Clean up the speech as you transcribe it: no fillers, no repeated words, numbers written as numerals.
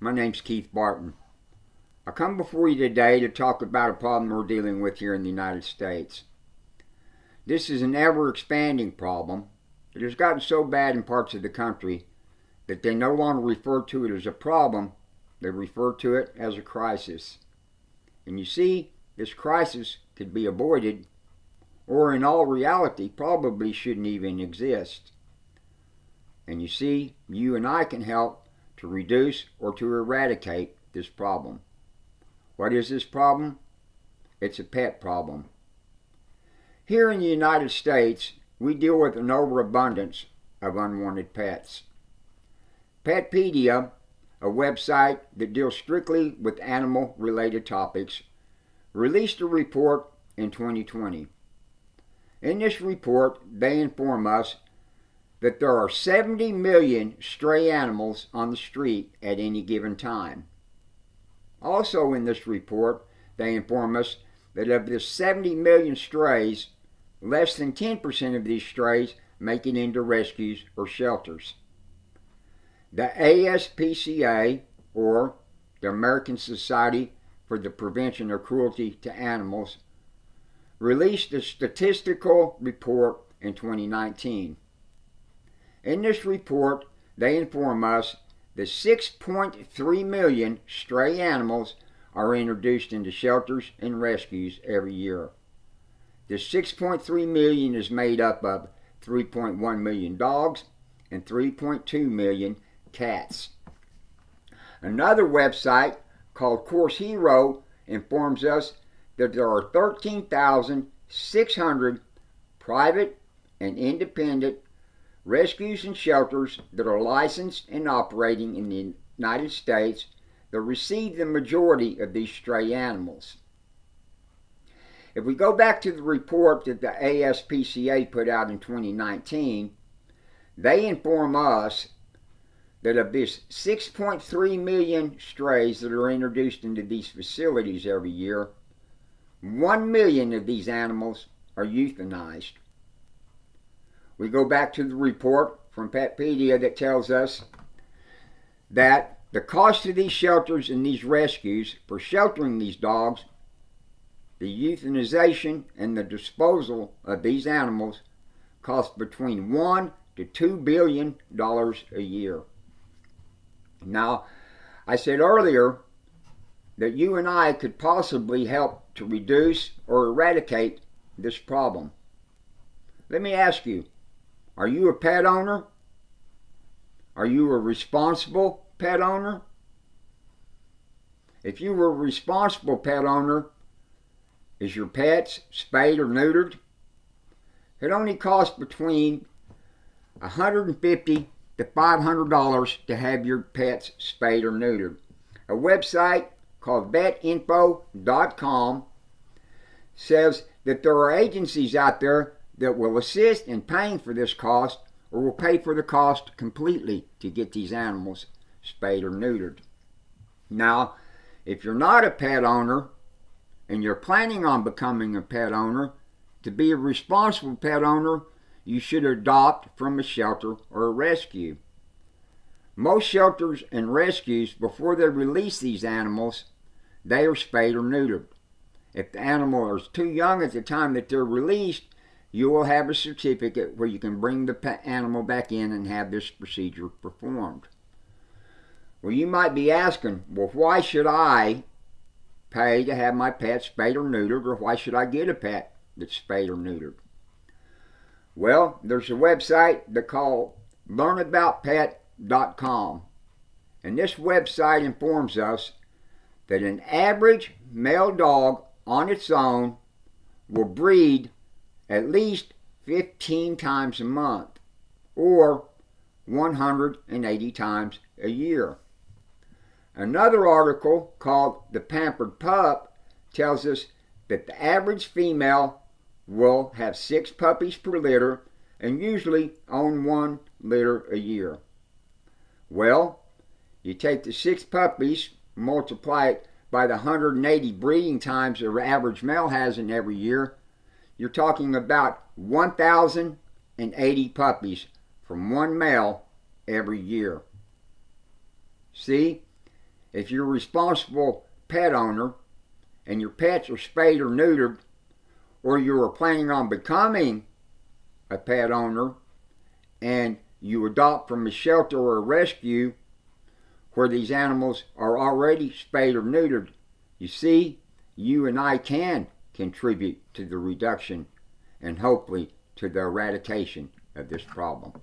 My name's Keith Barton. I come before you today to talk about a problem we're dealing with here in the United States. This is an ever-expanding problem. It has gotten so bad in parts of the country that they no longer refer to it as a problem, they refer to it as a crisis. And you see, this crisis could be avoided, or in all reality, probably shouldn't even exist. And you see, you and I can help to reduce or to eradicate this problem. What is this problem? It's a pet problem. Here in the United States, we deal with an overabundance of unwanted pets. Petpedia, a website that deals strictly with animal-related topics, released a report in 2020. In this report, they inform us that there are 70 million stray animals on the street at any given time. Also in this report, they inform us that of the 70 million strays, less than 10% of these strays make it into rescues or shelters. The ASPCA, or the American Society for the Prevention of Cruelty to Animals, released a statistical report in 2019. In this report, they inform us that 6.3 million stray animals are introduced into shelters and rescues every year. The 6.3 million is made up of 3.1 million dogs and 3.2 million cats. Another website called Course Hero informs us that there are 13,600 private and independent rescues and shelters that are licensed and operating in the United States that receive the majority of these stray animals. If we go back to the report that the ASPCA put out in 2019, they inform us that of this 6.3 million strays that are introduced into these facilities every year, 1 million of these animals are euthanized. We go back to the report from Petpedia that tells us that the cost of these shelters and these rescues for sheltering these dogs, the euthanization and the disposal of these animals cost between $1 to $2 billion a year. Now, I said earlier that you and I could possibly help to reduce or eradicate this problem. Let me ask you, are you a pet owner? Are you a responsible pet owner? If you were a responsible pet owner, is your pets spayed or neutered? It only costs between $150 to $500 to have your pets spayed or neutered. A website called vetinfo.com says that there are agencies out there that will assist in paying for this cost or will pay for the cost completely to get these animals spayed or neutered. Now, if you're not a pet owner and you're planning on becoming a pet owner, to be a responsible pet owner, you should adopt from a shelter or a rescue. Most shelters and rescues, before they release these animals, they are spayed or neutered. If the animal is too young at the time that they're released, you will have a certificate where you can bring the animal back in and have this procedure performed. Well, you might be asking, well, why should I pay to have my pet spayed or neutered, or why should I get a pet that's spayed or neutered? Well, there's a website that's called learnaboutpet.com, and this website informs us that an average male dog on its own will breed at least 15 times a month, or 180 times a year. Another article called The Pampered Pup tells us that the average female will have 6 puppies per litter and usually own 1 litter a year. Well, you take the 6 puppies, multiply it by the 180 breeding times the average male has in every year, you're talking about 1,080 puppies from one male every year. See, if you're a responsible pet owner and your pets are spayed or neutered, or you are planning on becoming a pet owner and you adopt from a shelter or a rescue where these animals are already spayed or neutered, you see, you and I can contribute to the reduction and hopefully to the eradication of this problem.